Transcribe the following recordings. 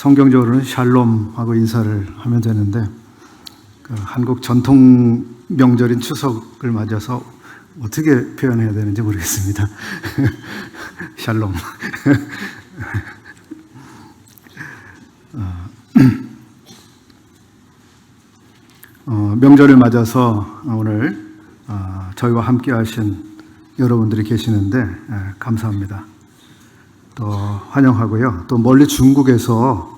성경적으로는 샬롬하고 인사를 하면 되는데 한국 전통 명절인 추석을 맞아서 어떻게 표현해야 되는지 모르겠습니다. 샬롬. 명절을 맞아서 오늘 저희와 함께 하신 여러분들이 계시는데 감사합니다. 또 환영하고요. 또 멀리 중국에서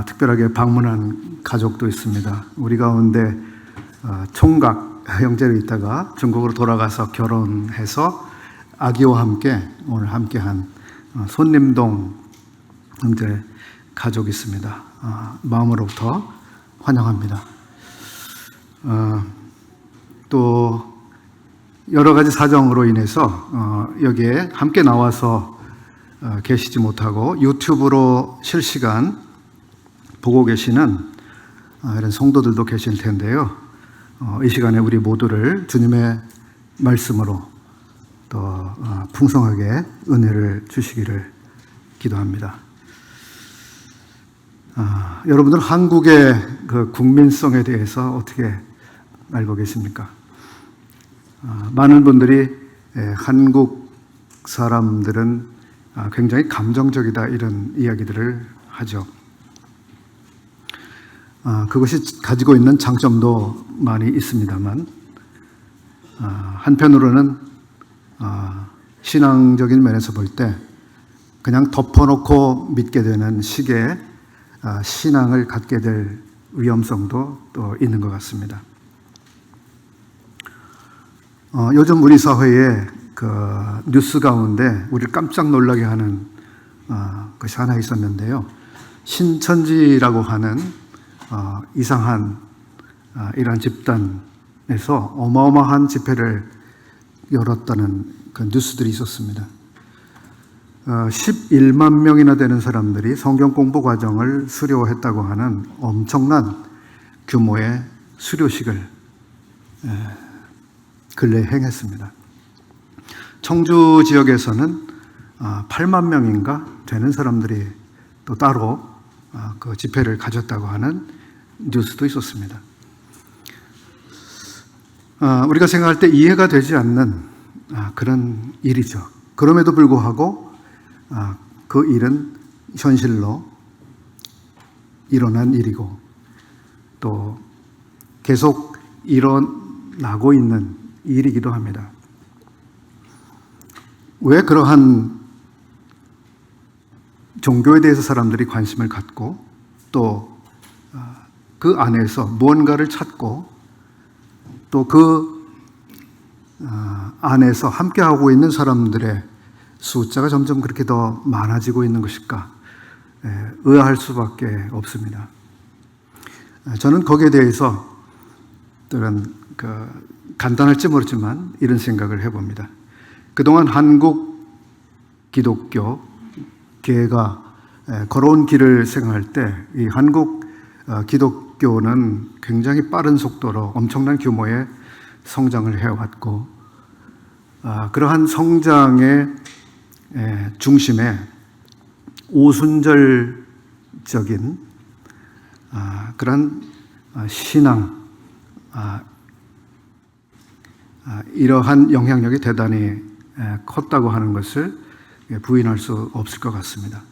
특별하게 방문한 가족도 있습니다. 우리 가운데 총각 형제로 있다가 중국으로 돌아가서 결혼해서 아기와 함께 오늘 함께한 손림동 형제 가족이 있습니다. 마음으로부터 환영합니다. 또 여러 가지 사정으로 인해서 여기에 함께 나와서 계시지 못하고 유튜브로 실시간 보고 계시는 이런 성도들도 계실 텐데요. 이 시간에 우리 모두를 주님의 말씀으로 또 풍성하게 은혜를 주시기를 기도합니다. 여러분들 한국의 그 국민성에 대해서 어떻게 알고 계십니까? 많은 분들이 한국 사람들은 굉장히 감정적이다 이런 이야기들을 하죠. 그것이 가지고 있는 장점도 많이 있습니다만 한편으로는 신앙적인 면에서 볼 때 그냥 덮어놓고 믿게 되는 식의 신앙을 갖게 될 위험성도 또 있는 것 같습니다. 요즘 우리 사회에 그 뉴스 가운데 우리를 깜짝 놀라게 하는 것이 하나 있었는데요. 신천지라고 하는 이상한 이러한 집단에서 어마어마한 집회를 열었다는 그 뉴스들이 있었습니다. 11만 명이나 되는 사람들이 성경 공부 과정을 수료했다고 하는 엄청난 규모의 수료식을 근래에 행했습니다. 청주 지역에서는 8만 명인가 되는 사람들이 또 따로 그 집회를 가졌다고 하는 뉴스도 있었습니다. 우리가 생각할 때 이해가 되지 않는 그런 일이죠. 그럼에도 불구하고 그 일은 현실로 일어난 일이고 또 계속 일어나고 있는 일이기도 합니다. 왜 그러한 종교에 대해서 사람들이 관심을 갖고 또 그 안에서 무언가를 찾고 또 그 안에서 함께하고 있는 사람들의 숫자가 점점 그렇게 더 많아지고 있는 것일까 의아할 수밖에 없습니다. 저는 거기에 대해서 간단할지 모르지만 이런 생각을 해봅니다. 그동안 한국 기독교 계가 걸어온 길을 생각할 때 이 한국 기독교는 굉장히 빠른 속도로 엄청난 규모의 성장을 해왔고 그러한 성장의 중심에 오순절적인 그런 신앙 이러한 영향력이 대단히 컸다고 하는 것을 부인할 수 없을 것 같습니다.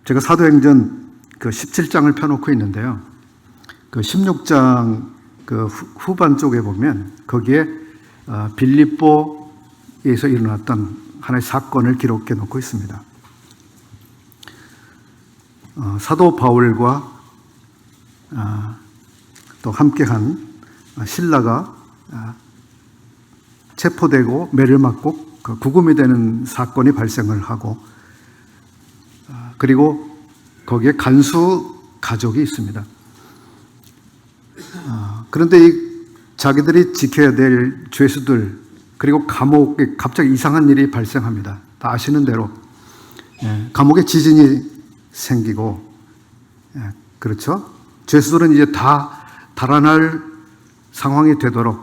제가 사도행전 그 17장을 펴놓고 있는데요. 그 16장 그 후반 쪽에 보면 거기에 빌립보에서 일어났던 하나의 사건을 기록해 놓고 있습니다. 사도 바울과 또 함께한 실라가 체포되고 매를 맞고 구금이 되는 사건이 발생을 하고 그리고 거기에 간수 가족이 있습니다. 그런데 자기들이 지켜야 될 죄수들 그리고 감옥에 갑자기 이상한 일이 발생합니다. 다 아시는 대로 감옥에 지진이 생기고 그렇죠? 죄수들은 이제 다 달아날 상황이 되도록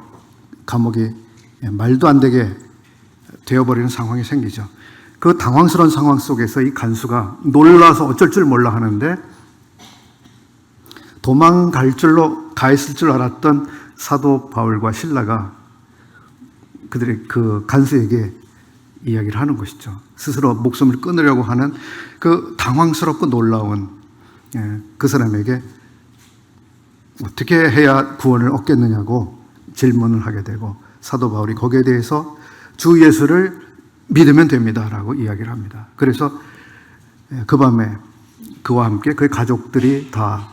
감옥이 말도 안 되게 되어버리는 상황이 생기죠. 그 당황스러운 상황 속에서 이 간수가 놀라서 어쩔 줄 몰라 하는데, 도망갈 줄로 가 있을 줄 알았던 사도 바울과 실라가 그들의 그 간수에게 이야기를 하는 것이죠. 스스로 목숨을 끊으려고 하는 그 당황스럽고 놀라운 그 사람에게 어떻게 해야 구원을 얻겠느냐고 질문을 하게 되고, 사도 바울이 거기에 대해서 주 예수를 믿으면 됩니다라고 이야기를 합니다. 그래서 그 밤에 그와 함께 그의 가족들이 다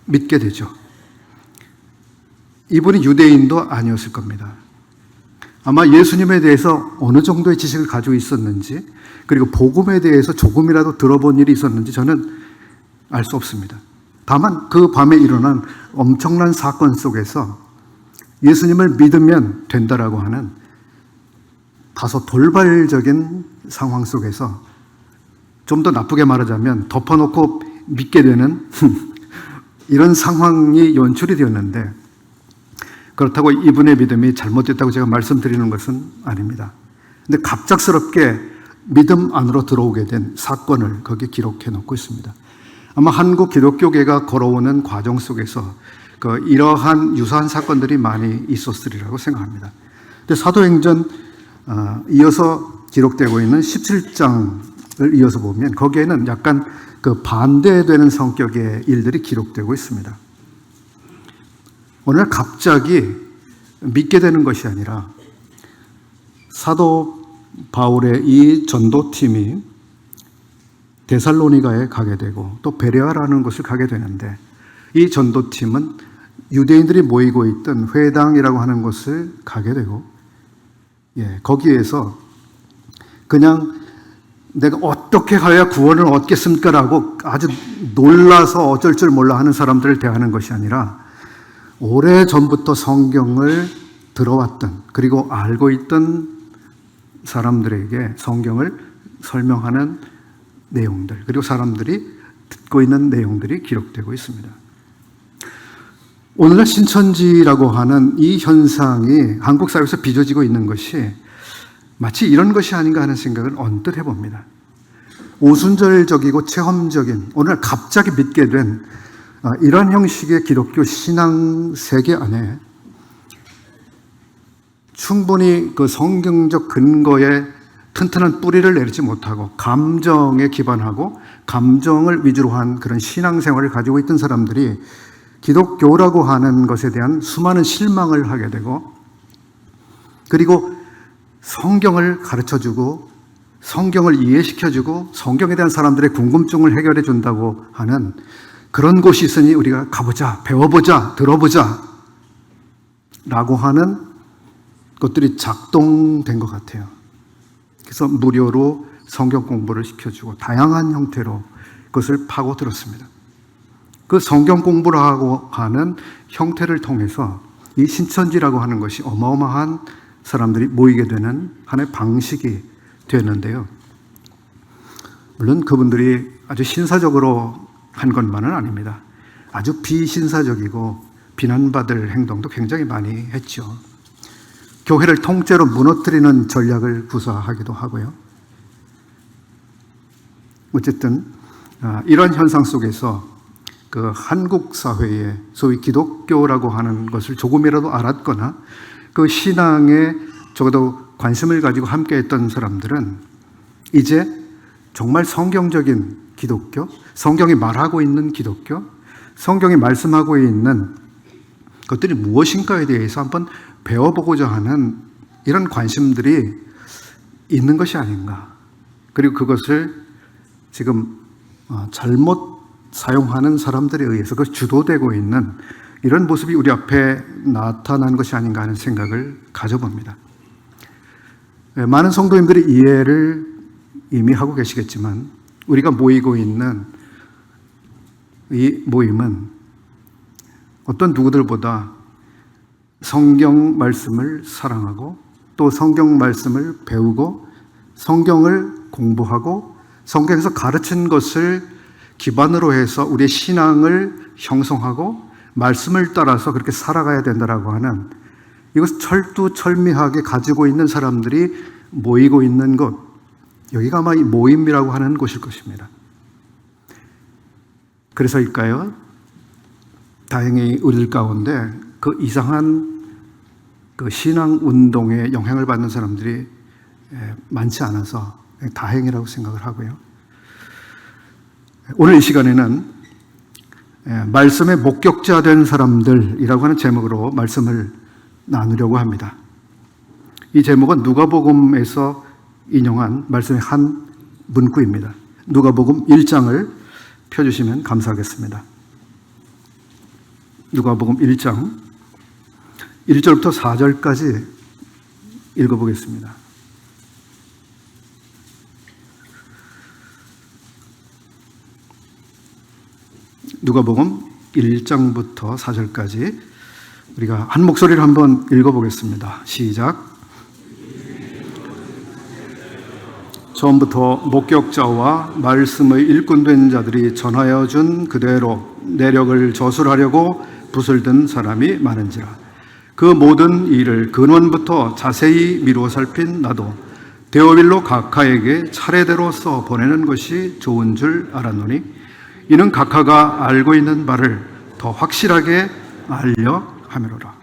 믿게 되죠. 이분이 유대인도 아니었을 겁니다. 아마 예수님에 대해서 어느 정도의 지식을 가지고 있었는지, 그리고 복음에 대해서 조금이라도 들어본 일이 있었는지 저는 알 수 없습니다. 다만 그 밤에 일어난 엄청난 사건 속에서 예수님을 믿으면 된다라고 하는 다소 돌발적인 상황 속에서, 좀 더 나쁘게 말하자면 덮어놓고 믿게 되는 이런 상황이 연출이 되었는데, 그렇다고 이분의 믿음이 잘못됐다고 제가 말씀드리는 것은 아닙니다. 근데 갑작스럽게 믿음 안으로 들어오게 된 사건을 거기에 기록해 놓고 있습니다. 아마 한국 기독교계가 걸어오는 과정 속에서 이러한 유사한 사건들이 많이 있었으리라고 생각합니다. 근데 사도행전 이어서 기록되고 있는 17장을 이어서 보면 거기에는 약간 그 반대되는 성격의 일들이 기록되고 있습니다. 어느 날 갑자기 믿게 되는 것이 아니라 사도 바울의 이 전도팀이 데살로니가에 가게 되고 또 베레아라는 곳을 가게 되는데, 이 전도팀은 유대인들이 모이고 있던 회당이라고 하는 곳을 가게 되고, 거기에서 그냥 내가 어떻게 가야 구원을 얻겠습니까라고 아주 놀라서 어쩔 줄 몰라 하는 사람들을 대하는 것이 아니라, 오래전부터 성경을 들어왔던, 그리고 알고 있던 사람들에게 성경을 설명하는 내용들, 그리고 사람들이 듣고 있는 내용들이 기록되고 있습니다. 오늘날 신천지라고 하는 이 현상이 한국 사회에서 빚어지고 있는 것이 마치 이런 것이 아닌가 하는 생각을 언뜻 해봅니다. 오순절적이고 체험적인, 오늘 갑자기 믿게 된 이런 형식의 기독교 신앙 세계 안에 충분히 그 성경적 근거에 튼튼한 뿌리를 내리지 못하고 감정에 기반하고 감정을 위주로 한 그런 신앙생활을 가지고 있던 사람들이 기독교라고 하는 것에 대한 수많은 실망을 하게 되고, 그리고 성경을 가르쳐주고 성경을 이해시켜주고 성경에 대한 사람들의 궁금증을 해결해 준다고 하는 그런 곳이 있으니 우리가 가보자, 배워보자, 들어보자 라고 하는 것들이 작동된 것 같아요. 그래서 무료로 성경 공부를 시켜주고 다양한 형태로 그것을 파고들었습니다. 그 성경 공부를 하고 하는 형태를 통해서 이 신천지라고 하는 것이 어마어마한 사람들이 모이게 되는 하나의 방식이 되었는데요. 물론 그분들이 아주 신사적으로 한 것만은 아닙니다. 아주 비신사적이고 비난받을 행동도 굉장히 많이 했죠. 교회를 통째로 무너뜨리는 전략을 구사하기도 하고요. 어쨌든 이런 현상 속에서 그 한국 사회에 소위 기독교라고 하는 것을 조금이라도 알았거나 그 신앙에 적어도 관심을 가지고 함께했던 사람들은 이제 정말 성경적인 기독교, 성경이 말하고 있는 기독교, 성경이 말씀하고 있는 것들이 무엇인가에 대해서 한번 배워보고자 하는 이런 관심들이 있는 것이 아닌가. 그리고 그것을 지금 잘못 사용하는 사람들에 의해서 그 주도되고 있는 이런 모습이 우리 앞에 나타난 것이 아닌가 하는 생각을 가져봅니다. 많은 성도님들이 이해를 이미 하고 계시겠지만 우리가 모이고 있는 이 모임은 어떤 누구들보다 성경 말씀을 사랑하고 또 성경 말씀을 배우고 성경을 공부하고 성경에서 가르친 것을 기반으로 해서 우리의 신앙을 형성하고 말씀을 따라서 그렇게 살아가야 된다라고 하는 이것을 철두철미하게 가지고 있는 사람들이 모이고 있는 것, 여기가 아마 이 모임이라고 하는 곳일 것입니다. 그래서일까요? 다행히 우리들 가운데 그 이상한 그 신앙 운동에 영향을 받는 사람들이 많지 않아서 다행이라고 생각을 하고요. 오늘 이 시간에는 말씀의 목격자 된 사람들이라고 하는 제목으로 말씀을 나누려고 합니다. 이 제목은 누가복음에서 인용한 말씀의 한 문구입니다. 누가복음 1장을 펴주시면 감사하겠습니다. 누가복음 1장 1절부터 4절까지 읽어보겠습니다. 누가복음 1장부터 4절까지 우리가 한 목소리를 한번 읽어보겠습니다. 시작. 처음부터 목격자와 말씀의 일꾼된 자들이 전하여 준 그대로 내력을 저술하려고 붓을 든 사람이 많은지라. 그 모든 일을 근원부터 자세히 미루어 살핀 나도 데오빌로 각하에게 차례대로 써 보내는 것이 좋은 줄 알았노니 이는 각하가 알고 있는 바를 더 확실하게 알려 함이로라.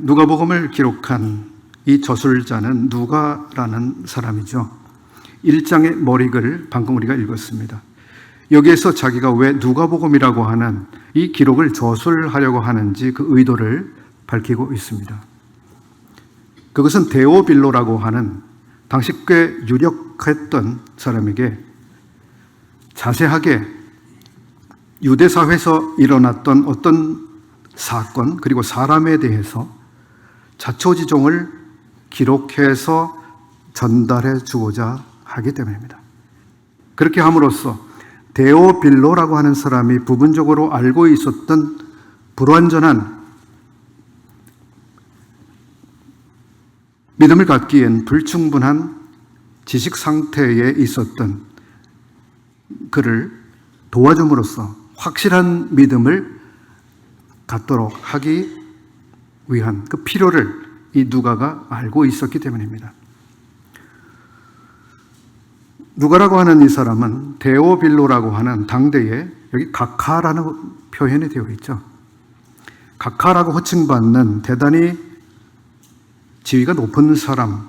누가복음을 기록한 이 저술자는 누가라는 사람이죠. 1장의 머리글을 방금 우리가 읽었습니다. 여기에서 자기가 왜 누가복음이라고 하는 이 기록을 저술하려고 하는지 그 의도를 밝히고 있습니다. 그것은 데오빌로라고 하는 당시 꽤 유력했던 사람에게 자세하게 유대사회에서 일어났던 어떤 사건 그리고 사람에 대해서 자초지종을 기록해서 전달해 주고자 하기 때문입니다. 그렇게 함으로써 데오빌로라고 하는 사람이 부분적으로 알고 있었던 불완전한 믿음을 갖기엔 불충분한 지식 상태에 있었던 그를 도와줌으로써 확실한 믿음을 갖도록 하기 위한 그 필요를 이 누가가 알고 있었기 때문입니다. 누가라고 하는 이 사람은 데오빌로라고 하는 당대에 여기 각하라는 표현이 되어 있죠. 각하라고 호칭받는 대단히 지위가 높은 사람,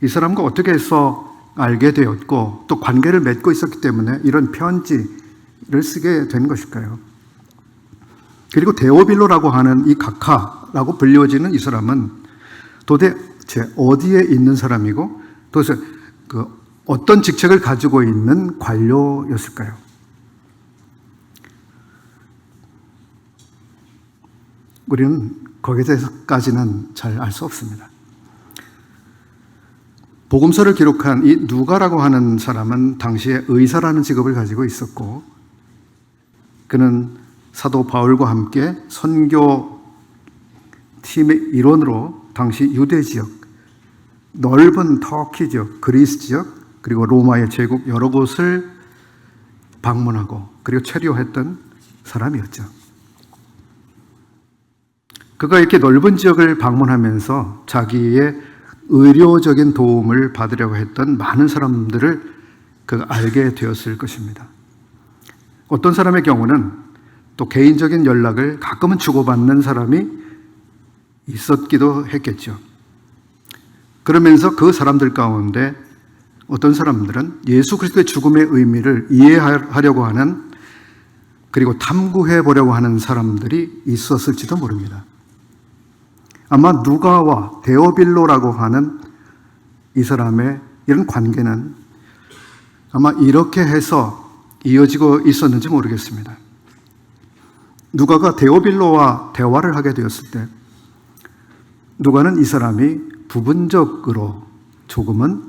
이 사람과 어떻게 해서 알게 되었고 또 관계를 맺고 있었기 때문에 이런 편지를 쓰게 된 것일까요? 그리고 데오빌로라고 하는 이 각하라고 불려지는 이 사람은 도대체 어디에 있는 사람이고 도대체 어떤 직책을 가지고 있는 관료였을까요? 우리는 거기에 대해서까지는 잘 알 수 없습니다. 복음서를 기록한 이 누가라고 하는 사람은 당시에 의사라는 직업을 가지고 있었고 그는 사도 바울과 함께 선교 팀의 일원으로 당시 유대 지역, 넓은 터키 지역, 그리스 지역, 그리고 로마의 제국 여러 곳을 방문하고 그리고 체류했던 사람이었죠. 그가 이렇게 넓은 지역을 방문하면서 자기의 의료적인 도움을 받으려고 했던 많은 사람들을 그가 알게 되었을 것입니다. 어떤 사람의 경우는 또 개인적인 연락을 가끔은 주고받는 사람이 있었기도 했겠죠. 그러면서 그 사람들 가운데 어떤 사람들은 예수 그리스도의 죽음의 의미를 이해하려고 하는 그리고 탐구해 보려고 하는 사람들이 있었을지도 모릅니다. 아마 누가와 데오빌로라고 하는 이 사람의 이런 관계는 아마 이렇게 해서 이어지고 있었는지 모르겠습니다. 누가가 데오빌로와 대화를 하게 되었을 때 누가는 이 사람이 부분적으로 조금은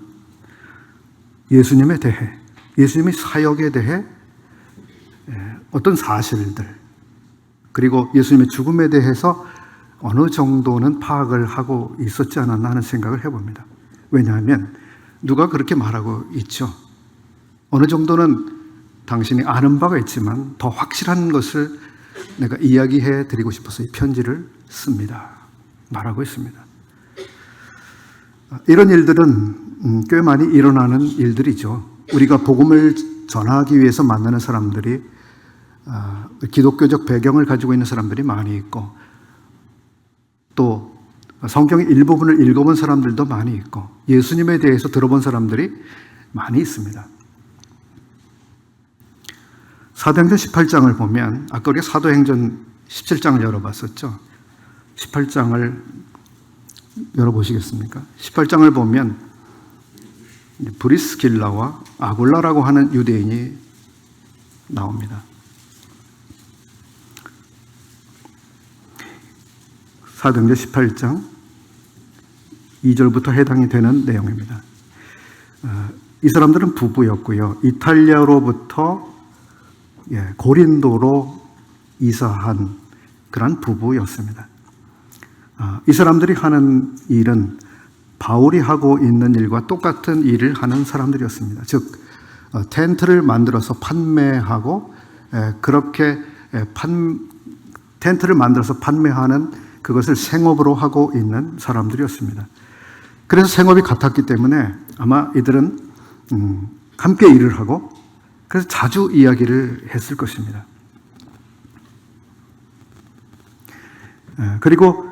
예수님에 대해, 예수님의 사역에 대해 어떤 사실들 그리고 예수님의 죽음에 대해서 어느 정도는 파악을 하고 있었지 않았나 하는 생각을 해봅니다. 왜냐하면 누가 그렇게 말하고 있죠. 어느 정도는 당신이 아는 바가 있지만 더 확실한 것을 내가 이야기해 드리고 싶어서 이 편지를 씁니다. 말하고 있습니다. 이런 일들은 꽤 많이 일어나는 일들이죠. 우리가 복음을 전하기 위해서 만나는 사람들이 기독교적 배경을 가지고 있는 사람들이 많이 있고, 또 성경의 일부분을 읽어본 사람들도 많이 있고, 예수님에 대해서 들어본 사람들이 많이 있습니다. 사도행전 18장을 보면, 아까 우리가 사도행전 17장을 열어봤었죠. 18장을 열어보시겠습니까? 18장을 보면 브리스길라와 아굴라라고 하는 유대인이 나옵니다. 사도행전 18장 2절부터 해당이 되는 내용입니다. 이 사람들은 부부였고요. 이탈리아로부터 고린도로 이사한 그런 부부였습니다. 이 사람들이 하는 일은 바울이 하고 있는 일과 똑같은 일을 하는 사람들이었습니다. 즉, 텐트를 만들어서 판매하고, 그렇게 텐트를 만들어서 판매하는 그것을 생업으로 하고 있는 사람들이었습니다. 그래서 생업이 같았기 때문에 아마 이들은 함께 일을 하고, 그래서 자주 이야기를 했을 것입니다. 그리고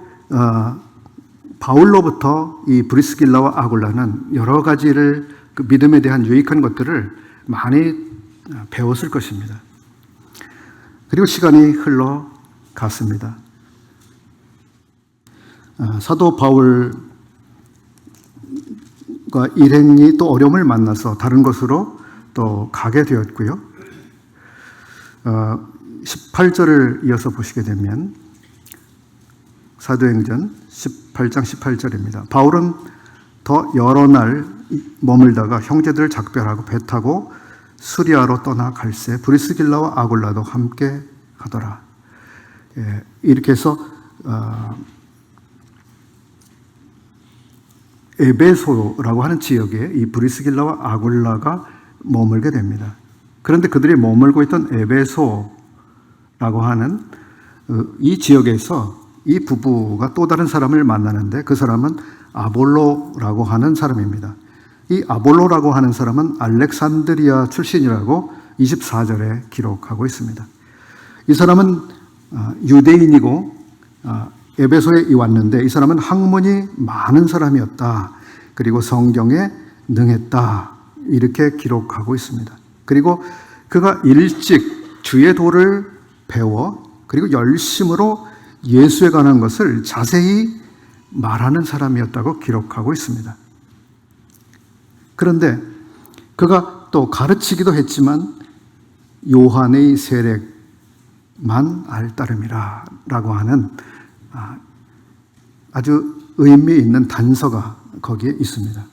바울로부터 이 브리스길라와 아굴라는 여러 가지를, 그 믿음에 대한 유익한 것들을 많이 배웠을 것입니다. 그리고 시간이 흘러갔습니다. 사도 바울과 일행이 또 어려움을 만나서 다른 곳으로 또 가게 되었고요. 18절을 이어서 보시게 되면 사도행전 18장 18절입니다. 바울은 더 여러 날 머물다가 형제들을 작별하고 배 타고 수리아로 떠나 갈새 브리스길라와 아굴라도 함께 가더라. 이렇게 해서 에베소라고 하는 지역에 이 브리스길라와 아굴라가 머물게 됩니다. 그런데 그들이 머물고 있던 에베소라고 하는 이 지역에서 이 부부가 또 다른 사람을 만나는데, 그 사람은 아볼로라고 하는 사람입니다. 이 아볼로라고 하는 사람은 알렉산드리아 출신이라고 24절에 기록하고 있습니다. 이 사람은 유대인이고 에베소에 왔는데, 이 사람은 학문이 많은 사람이었다. 그리고 성경에 능했다. 이렇게 기록하고 있습니다. 그리고 그가 일찍 주의 도를 배워, 그리고 열심으로 예수에 관한 것을 자세히 말하는 사람이었다고 기록하고 있습니다. 그런데 그가 또 가르치기도 했지만 요한의 세례만 알 따름이라 라고 하는 아주 의미 있는 단서가 거기에 있습니다.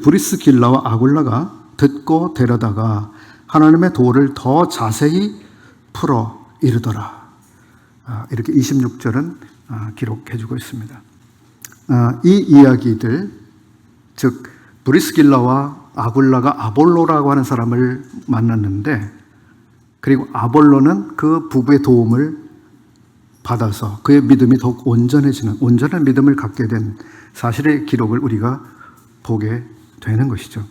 브리스길라와 아굴라가 듣고 데려다가 하나님의 도를 더 자세히 풀어 이르더라. 이렇게 26절은 기록해주고 있습니다. 이 이야기들, 즉 브리스길라와 아굴라가 아볼로라고 하는 사람을 만났는데, 그리고 아볼로는 그 부부의 도움을 받아서 그의 믿음이 더욱 온전해지는, 온전한 믿음을 갖게 된 사실의 기록을 우리가 보게 되는 것이죠.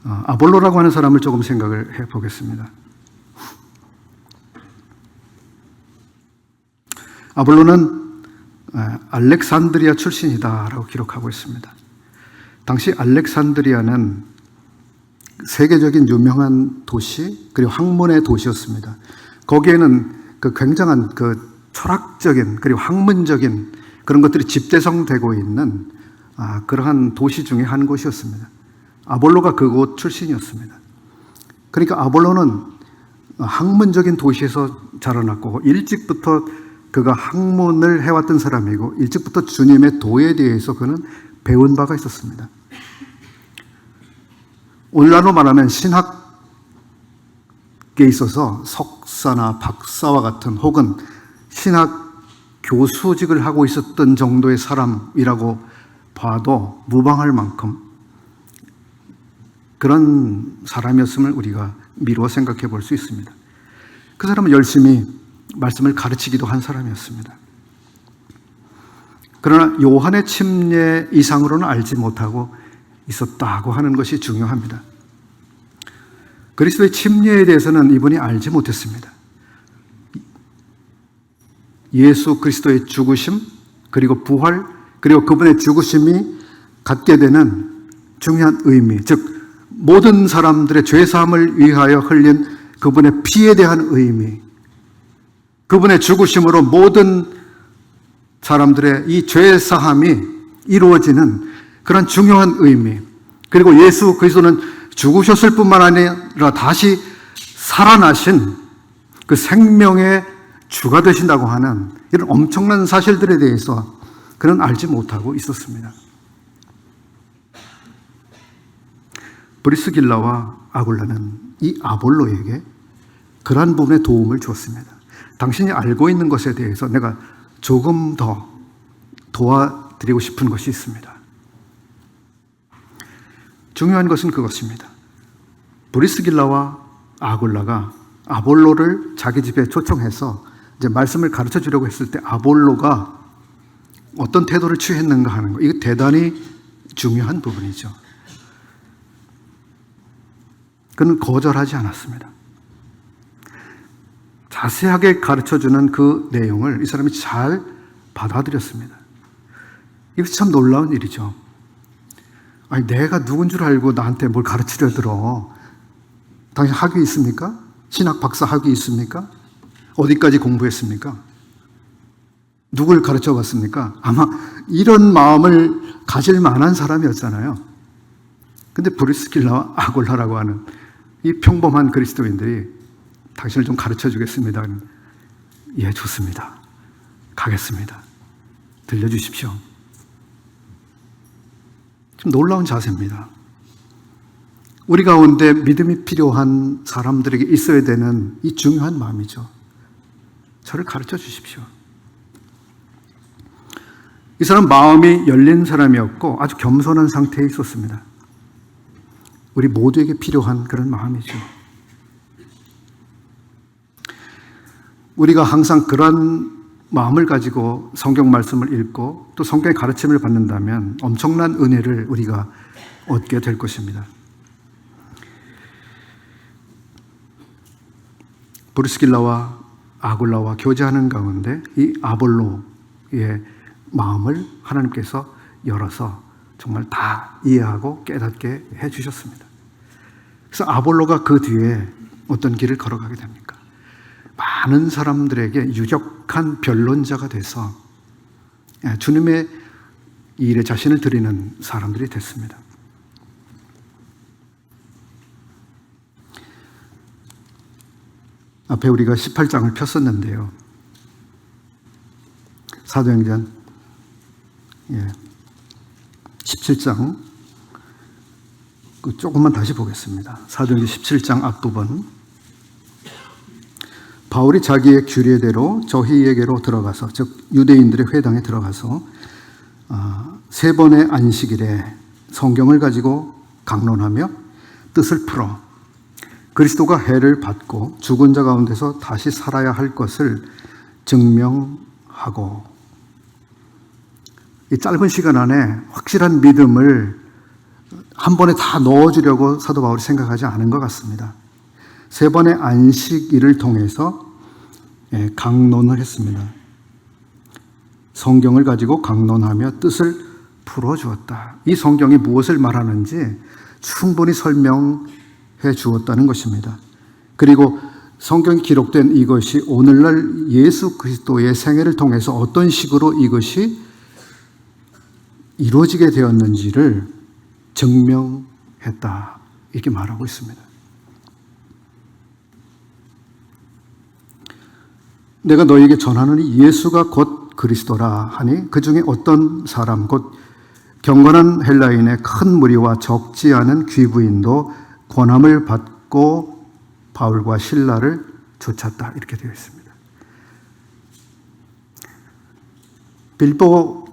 아볼로라고 하는 사람을 조금 생각을 해보겠습니다. 아볼로는 알렉산드리아 출신이다라고 기록하고 있습니다. 당시 알렉산드리아는 세계적인 유명한 도시, 그리고 학문의 도시였습니다. 거기에는 그 굉장한 그 철학적인, 그리고 학문적인 그런 것들이 집대성되고 있는 그러한 도시 중에 한 곳이었습니다. 아볼로가 그곳 출신이었습니다. 그러니까 아볼로는 학문적인 도시에서 자라났고, 일찍부터 그가 학문을 해왔던 사람이고, 일찍부터 주님의 도에 대해서 그는 배운 바가 있었습니다. 오늘날로 말하면 신학에 있어서 석사나 박사와 같은, 혹은 신학 교수직을 하고 있었던 정도의 사람이라고 봐도 무방할 만큼 그런 사람이었음을 우리가 미루어 생각해 볼 수 있습니다. 그 사람은 열심히 말씀을 가르치기도 한 사람이었습니다. 그러나 요한의 침례 이상으로는 알지 못하고 있었다고 하는 것이 중요합니다. 그리스도의 침례에 대해서는 이분이 알지 못했습니다. 예수 그리스도의 죽으심, 그리고 부활, 그리고 그분의 죽으심이 갖게 되는 중요한 의미, 즉 모든 사람들의 죄사함을 위하여 흘린 그분의 피에 대한 의미, 그분의 죽으심으로 모든 사람들의 이 죄사함이 이루어지는 그런 중요한 의미, 그리고 예수 그리스도는 죽으셨을 뿐만 아니라 다시 살아나신 그 생명의 주가 되신다고 하는 이런 엄청난 사실들에 대해서 그는 알지 못하고 있었습니다. 브리스길라와 아굴라는 이 아볼로에게 그러한 부분에 도움을 주었습니다. 당신이 알고 있는 것에 대해서 내가 조금 더 도와드리고 싶은 것이 있습니다. 중요한 것은 그것입니다. 브리스길라와 아굴라가 아볼로를 자기 집에 초청해서 이제 말씀을 가르쳐 주려고 했을 때 아볼로가 어떤 태도를 취했는가 하는 거, 이거 대단히 중요한 부분이죠. 그는 거절하지 않았습니다. 자세하게 가르쳐주는 그 내용을 이 사람이 잘 받아들였습니다. 이것이 참 놀라운 일이죠. 아니, 내가 누군 줄 알고 나한테 뭘 가르치려 들어. 당신 학위 있습니까? 신학 박사 학위 있습니까? 어디까지 공부했습니까? 누굴 가르쳐 봤습니까? 아마 이런 마음을 가질 만한 사람이었잖아요. 근데 브리스길라와 아굴라라고 하는 이 평범한 그리스도인들이 당신을 좀 가르쳐 주겠습니다. 예, 좋습니다. 가겠습니다. 들려주십시오. 좀 놀라운 자세입니다. 우리 가운데 믿음이 필요한 사람들에게 있어야 되는 이 중요한 마음이죠. 저를 가르쳐 주십시오. 이 사람 마음이 열린 사람이었고 아주 겸손한 상태에 있었습니다. 우리 모두에게 필요한 그런 마음이죠. 우리가 항상 그런 마음을 가지고 성경 말씀을 읽고 또 성경의 가르침을 받는다면 엄청난 은혜를 우리가 얻게 될 것입니다. 브리스길라와 아굴라와 교제하는 가운데 이 아볼로의 마음을 하나님께서 열어서 정말 다 이해하고 깨닫게 해주셨습니다. 그래서 아볼로가 그 뒤에 어떤 길을 걸어가게 됩니까? 많은 사람들에게 유력한 변론자가 돼서 주님의 이 일에 자신을 드리는 사람들이 됐습니다. 앞에 우리가 18장을 폈었는데요. 사도행전 17장 조금만 다시 보겠습니다. 사도행전 17장 앞부분. 바울이 자기의 규례대로 저희에게로 들어가서, 즉 유대인들의 회당에 들어가서 3번의 안식일에 성경을 가지고 강론하며 뜻을 풀어 그리스도가 해를 받고 죽은 자 가운데서 다시 살아야 할 것을 증명하고, 이 짧은 시간 안에 확실한 믿음을 한 번에 다 넣어주려고 사도 바울이 생각하지 않은 것 같습니다. 3번의 안식일을 통해서 강론을 했습니다. 성경을 가지고 강론하며 뜻을 풀어주었다. 이 성경이 무엇을 말하는지 충분히 설명해 주었다는 것입니다. 그리고 성경에 기록된 이것이 오늘날 예수 그리스도의 생애를 통해서 어떤 식으로 이것이 이루어지게 되었는지를 증명했다. 이렇게 말하고 있습니다. 내가 너에게 전하는 예수가 곧 그리스도라 하니 그 중에 어떤 사람 곧 경건한 헬라인의 큰 무리와 적지 않은 귀부인도 권함을 받고 바울과 실라를 쫓았다. 이렇게 되어 있습니다. 빌보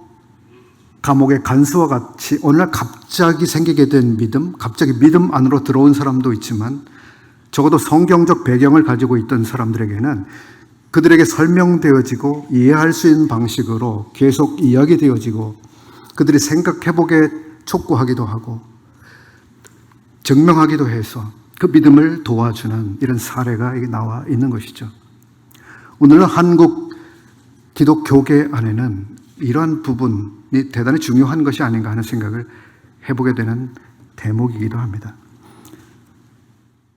감옥의 간수와 같이 오늘날 갑자기 생기게 된 믿음, 갑자기 믿음 안으로 들어온 사람도 있지만 적어도 성경적 배경을 가지고 있던 사람들에게는 그들에게 설명되어지고 이해할 수 있는 방식으로 계속 이야기되어지고 그들이 생각해보게 촉구하기도 하고 증명하기도 해서 그 믿음을 도와주는 이런 사례가 나와 있는 것이죠. 오늘날 한국 기독교계 안에는 이러한 부분이 대단히 중요한 것이 아닌가 하는 생각을 해보게 되는 대목이기도 합니다.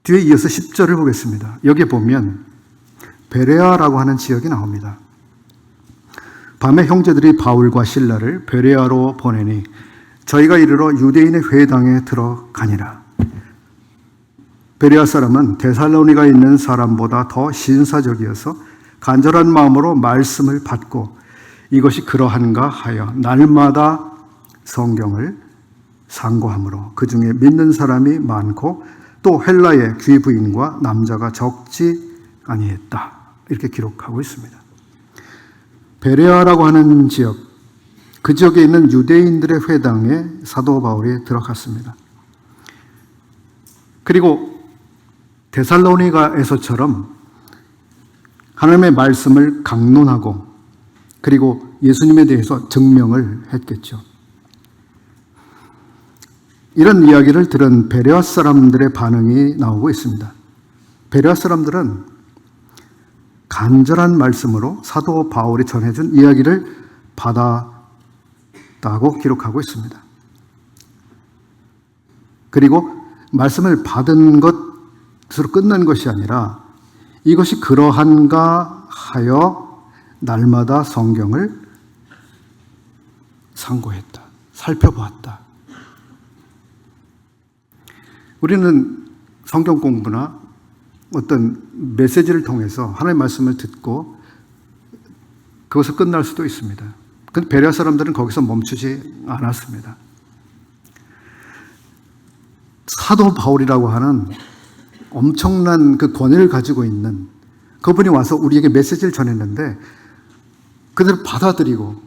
뒤에 이어서 10절을 보겠습니다. 여기에 보면 베레아라고 하는 지역이 나옵니다. 밤에 형제들이 바울과 실라를 베레아로 보내니 저희가 이르러 유대인의 회당에 들어가니라. 베레아 사람은 데살로니가에 있는 사람보다 더 신사적이어서 간절한 마음으로 말씀을 받고 이것이 그러한가 하여 날마다 성경을 상고하므로 그 중에 믿는 사람이 많고 또 헬라의 귀부인과 남자가 적지 아니했다. 이렇게 기록하고 있습니다. 베레아라고 하는 지역, 그 지역에 있는 유대인들의 회당에 사도 바울이 들어갔습니다. 그리고 데살로니가에서처럼 하나님의 말씀을 강론하고 그리고 예수님에 대해서 증명을 했겠죠. 이런 이야기를 들은 베레아 사람들의 반응이 나오고 있습니다. 베레아 사람들은 간절한 말씀으로 사도 바울이 전해준 이야기를 받았다고 기록하고 있습니다. 그리고 말씀을 받은 것으로 끝난 것이 아니라 이것이 그러한가 하여 날마다 성경을 상고했다. 살펴보았다. 우리는 성경 공부나 어떤 메시지를 통해서 하나님의 말씀을 듣고 그것을 끝날 수도 있습니다. 근데 베레아 사람들은 거기서 멈추지 않았습니다. 사도 바울이라고 하는 엄청난 그 권위를 가지고 있는 그분이 와서 우리에게 메시지를 전했는데 그들을 받아들이고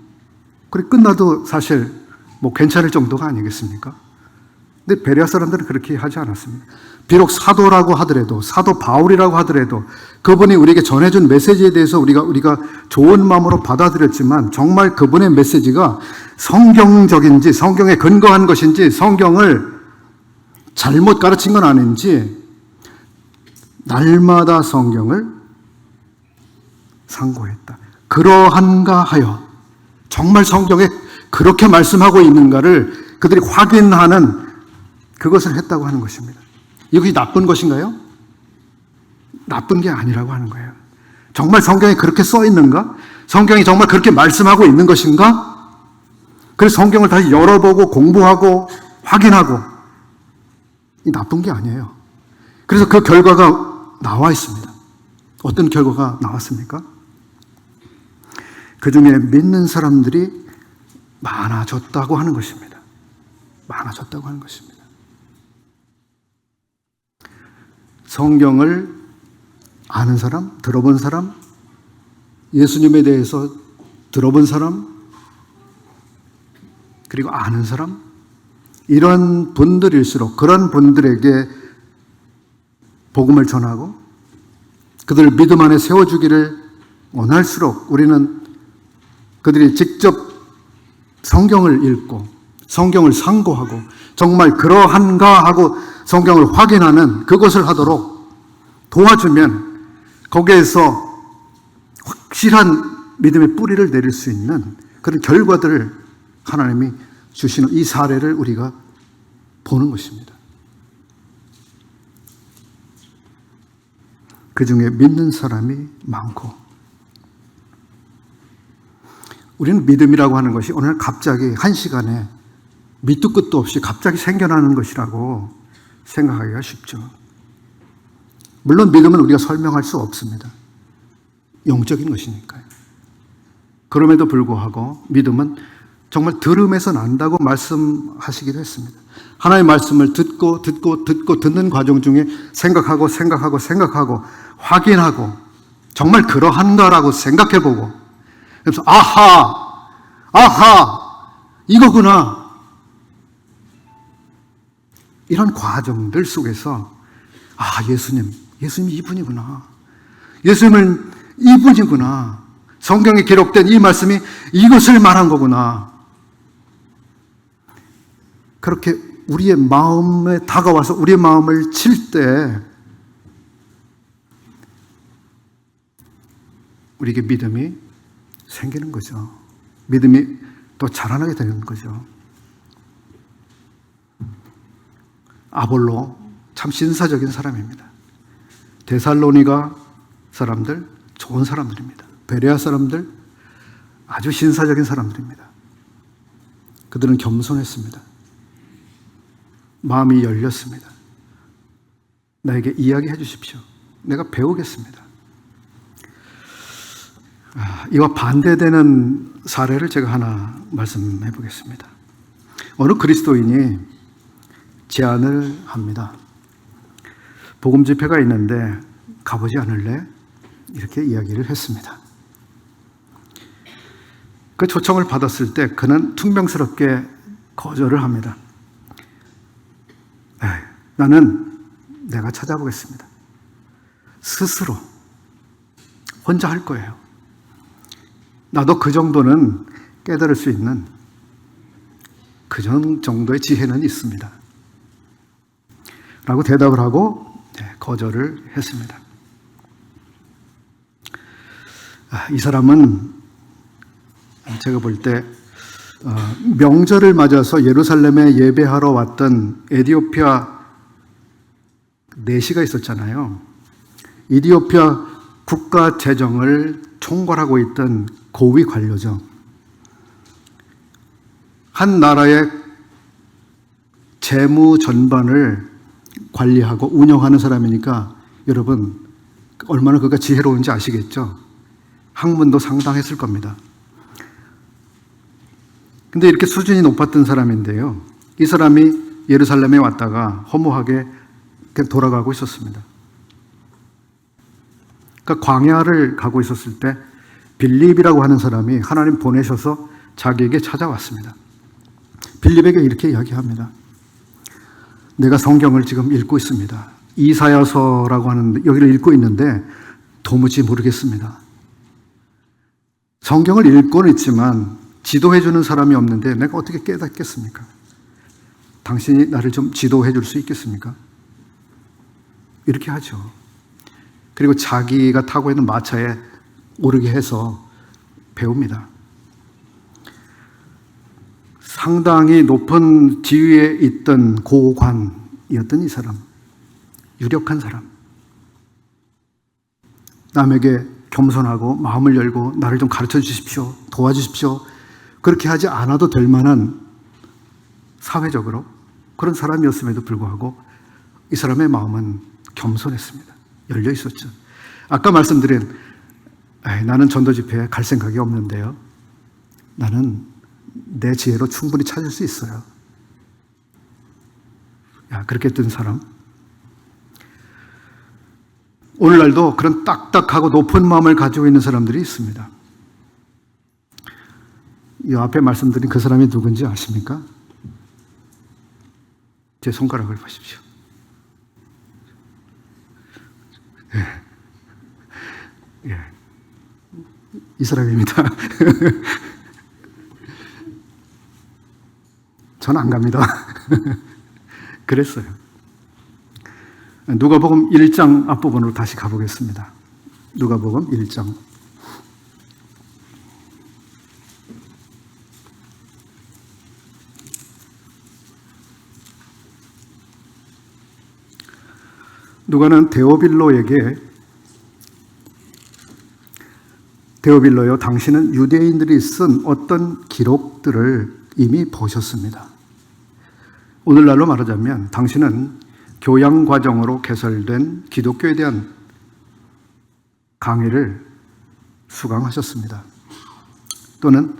그리고 끝나도 사실 뭐 괜찮을 정도가 아니겠습니까? 근데 베레아 사람들은 그렇게 하지 않았습니다. 비록 사도라고 하더라도 사도 바울이라고 하더라도 그분이 우리에게 전해준 메시지에 대해서 우리가 좋은 마음으로 받아들였지만 정말 그분의 메시지가 성경적인지 성경에 근거한 것인지 성경을 잘못 가르친 건 아닌지 날마다 성경을 상고했다. 그러한가 하여 정말 성경에 그렇게 말씀하고 있는가를 그들이 확인하는 그것을 했다고 하는 것입니다. 이것이 나쁜 것인가요? 나쁜 게 아니라고 하는 거예요. 정말 성경에 그렇게 써 있는가? 성경이 정말 그렇게 말씀하고 있는 것인가? 그래서 성경을 다시 열어보고 공부하고 확인하고 이 나쁜 게 아니에요. 그래서 그 결과가 나와 있습니다. 어떤 결과가 나왔습니까? 그 중에 믿는 사람들이 많아졌다고 하는 것입니다. 많아졌다고 하는 것입니다. 성경을 아는 사람, 들어본 사람, 예수님에 대해서 들어본 사람, 그리고 아는 사람, 이런 분들일수록 그런 분들에게 복음을 전하고 그들을 믿음 안에 세워주기를 원할수록 우리는 그들이 직접 성경을 읽고 성경을 상고하고 정말 그러한가 하고 성경을 확인하는 그것을 하도록 도와주면 거기에서 확실한 믿음의 뿌리를 내릴 수 있는 그런 결과들을 하나님이 주시는 이 사례를 우리가 보는 것입니다. 그 중에 믿는 사람이 많고 우리는 믿음이라고 하는 것이 오늘 갑자기 한 시간에 밑도 끝도 없이 갑자기 생겨나는 것이라고 생각하기가 쉽죠. 물론 믿음은 우리가 설명할 수 없습니다. 영적인 것이니까요. 그럼에도 불구하고 믿음은 정말 들음에서 난다고 말씀하시기도 했습니다. 하나님의 말씀을 듣고 듣는 과정 중에 생각하고 확인하고 정말 그러한가라고 생각해보고 그래서 아하 이거구나 이런 과정들 속에서 예수님 이분이구나. 예수님을 이분이구나. 성경에 기록된 이 말씀이 이것을 말한 거구나. 그렇게 우리의 마음에 다가와서 우리의 마음을 칠 때 우리에게 믿음이 생기는 거죠. 믿음이 또 자라나게 되는 거죠. 아볼로 참 신사적인 사람입니다. 데살로니가 사람들 좋은 사람들입니다. 베레아 사람들 아주 신사적인 사람들입니다. 그들은 겸손했습니다. 마음이 열렸습니다. 나에게 이야기해 주십시오. 내가 배우겠습니다. 이와 반대되는 사례를 제가 하나 말씀해 보겠습니다. 어느 그리스도인이 제안을 합니다. 복음 집회가 있는데 가보지 않을래? 이렇게 이야기를 했습니다. 그 초청을 받았을 때 그는 퉁명스럽게 거절을 합니다. 나는 내가 찾아보겠습니다. 스스로 혼자 할 거예요. 나도 그 정도는 깨달을 수 있는 그 정도의 지혜는 있습니다. 라고 대답을 하고 거절을 했습니다. 이 사람은 제가 볼 때 명절을 맞아서 예루살렘에 예배하러 왔던 에티오피아 내시가 있었잖아요. 에티오피아 국가 재정을 총괄하고 있던 고위 관료죠. 한 나라의 재무 전반을 관리하고 운영하는 사람이니까 여러분 얼마나 그가 지혜로운지 아시겠죠? 학문도 상당했을 겁니다. 근데 이렇게 수준이 높았던 사람인데요. 이 사람이 예루살렘에 왔다가 허무하게 돌아가고 있었습니다. 그러니까 광야를 가고 있었을 때 빌립이라고 하는 사람이 하나님 보내셔서 자기에게 찾아왔습니다. 빌립에게 이렇게 이야기합니다. 내가 성경을 지금 읽고 있습니다. 이사야서라고 하는 여기를 읽고 있는데 도무지 모르겠습니다. 성경을 읽고는 있지만 지도해 주는 사람이 없는데 내가 어떻게 깨닫겠습니까? 당신이 나를 좀 지도해 줄 수 있겠습니까? 이렇게 하죠. 그리고 자기가 타고 있는 마차에 오르게 해서 배웁니다. 상당히 높은 지위에 있던 고관이었던 이 사람, 유력한 사람, 남에게 겸손하고 마음을 열고 나를 좀 가르쳐 주십시오, 도와주십시오, 그렇게 하지 않아도 될 만한 사회적으로 그런 사람이었음에도 불구하고 이 사람의 마음은 겸손했습니다. 열려 있었죠. 아까 말씀드린 나는 전도 집회에 갈 생각이 없는데요. 나는 내 지혜로 충분히 찾을 수 있어요. 그렇게 뜬 사람. 오늘날도 그런 딱딱하고 높은 마음을 가지고 있는 사람들이 있습니다. 이 앞에 말씀드린 그 사람이 누군지 아십니까? 제 손가락을 보십시오. 예. 이 사람입니다. 전 안 갑니다. 그랬어요. 누가복음 1장 앞부분으로 다시 가보겠습니다. 누가복음 1장. 누가는 데오빌로요, 당신은 유대인들이 쓴 어떤 기록들을 이미 보셨습니다. 오늘날로 말하자면 당신은 교양 과정으로 개설된 기독교에 대한 강의를 수강하셨습니다. 또는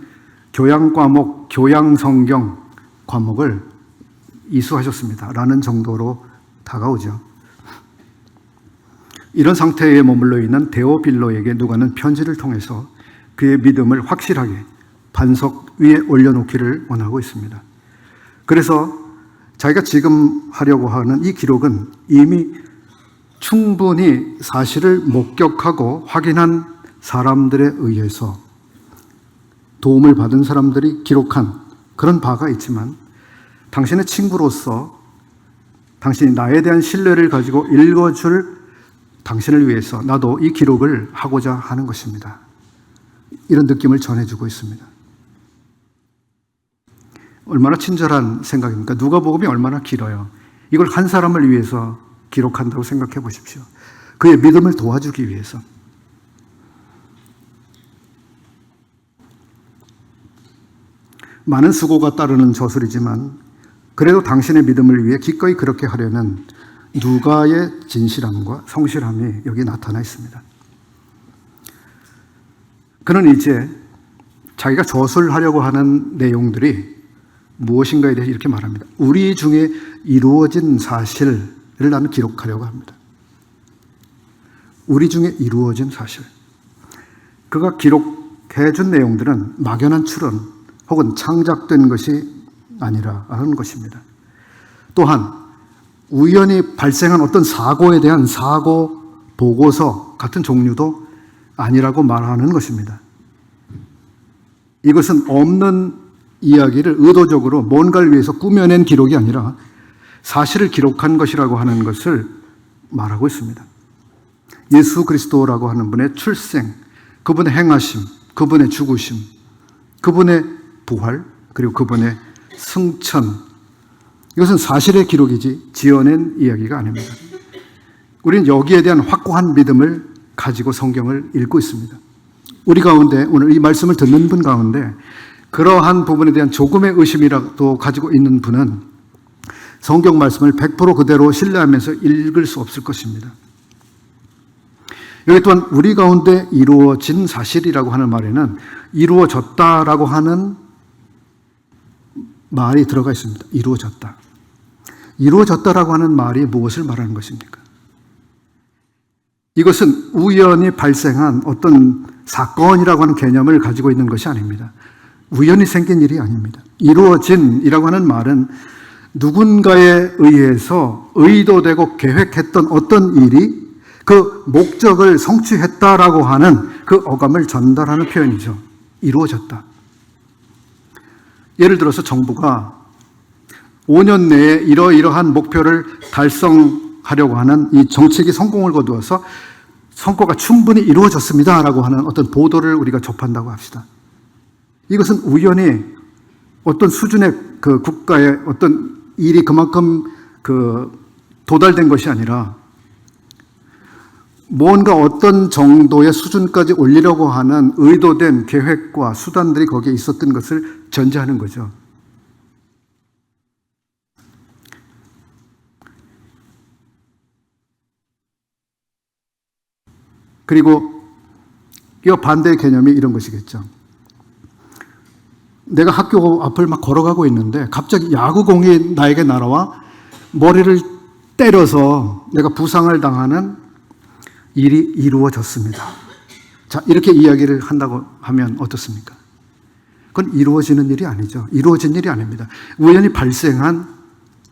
교양 과목, 교양 성경 과목을 이수하셨습니다. 라는 정도로 다가오죠. 이런 상태에 머물러 있는 데오빌로에게 누가는 편지를 통해서 그의 믿음을 확실하게 반석 위에 올려놓기를 원하고 있습니다. 그래서 자기가 지금 하려고 하는 이 기록은 이미 충분히 사실을 목격하고 확인한 사람들에 의해서 도움을 받은 사람들이 기록한 그런 바가 있지만 당신의 친구로서 당신이 나에 대한 신뢰를 가지고 읽어줄 당신을 위해서 나도 이 기록을 하고자 하는 것입니다. 이런 느낌을 전해주고 있습니다. 얼마나 친절한 생각입니까? 누가복음이 얼마나 길어요. 이걸 한 사람을 위해서 기록한다고 생각해 보십시오. 그의 믿음을 도와주기 위해서. 많은 수고가 따르는 저술이지만 그래도 당신의 믿음을 위해 기꺼이 그렇게 하려는 누가의 진실함과 성실함이 여기 나타나 있습니다. 그는 이제 자기가 저술하려고 하는 내용들이 무엇인가에 대해서 이렇게 말합니다. 우리 중에 이루어진 사실을 나는 기록하려고 합니다. 우리 중에 이루어진 사실. 그가 기록해 준 내용들은 막연한 추론 혹은 창작된 것이 아니라 하는 것입니다. 또한 우연히 발생한 어떤 사고에 대한 사고 보고서 같은 종류도 아니라고 말하는 것입니다. 이것은 없는 이야기를 의도적으로 뭔가를 위해서 꾸며낸 기록이 아니라 사실을 기록한 것이라고 하는 것을 말하고 있습니다. 예수 그리스도라고 하는 분의 출생, 그분의 행하심, 그분의 죽으심, 그분의 부활, 그리고 그분의 승천, 이것은 사실의 기록이지 지어낸 이야기가 아닙니다. 우리는 여기에 대한 확고한 믿음을 가지고 성경을 읽고 있습니다. 우리 가운데 오늘 이 말씀을 듣는 분 가운데 그러한 부분에 대한 조금의 의심이라도 가지고 있는 분은 성경 말씀을 100% 그대로 신뢰하면서 읽을 수 없을 것입니다. 여기 또한 우리 가운데 이루어진 사실이라고 하는 말에는 이루어졌다라고 하는 말이 들어가 있습니다. 이루어졌다. 이루어졌다라고 하는 말이 무엇을 말하는 것입니까? 이것은 우연히 발생한 어떤 사건이라고 하는 개념을 가지고 있는 것이 아닙니다. 우연히 생긴 일이 아닙니다. 이루어진이라고 하는 말은 누군가에 의해서 의도되고 계획했던 어떤 일이 그 목적을 성취했다라고 하는 그 어감을 전달하는 표현이죠. 이루어졌다. 예를 들어서 정부가 5년 내에 이러이러한 목표를 달성하려고 하는 이 정책이 성공을 거두어서 성과가 충분히 이루어졌습니다라고 하는 어떤 보도를 우리가 접한다고 합시다. 이것은 우연히 어떤 수준의 그 국가의 어떤 일이 그만큼 도달된 것이 아니라 뭔가 어떤 정도의 수준까지 올리려고 하는 의도된 계획과 수단들이 거기에 있었던 것을 전제하는 거죠. 그리고 이 반대의 개념이 이런 것이겠죠. 내가 학교 앞을 막 걸어가고 있는데 갑자기 야구공이 나에게 날아와 머리를 때려서 내가 부상을 당하는 일이 이루어졌습니다. 자, 이렇게 이야기를 한다고 하면 어떻습니까? 그건 이루어지는 일이 아니죠. 이루어진 일이 아닙니다. 우연히 발생한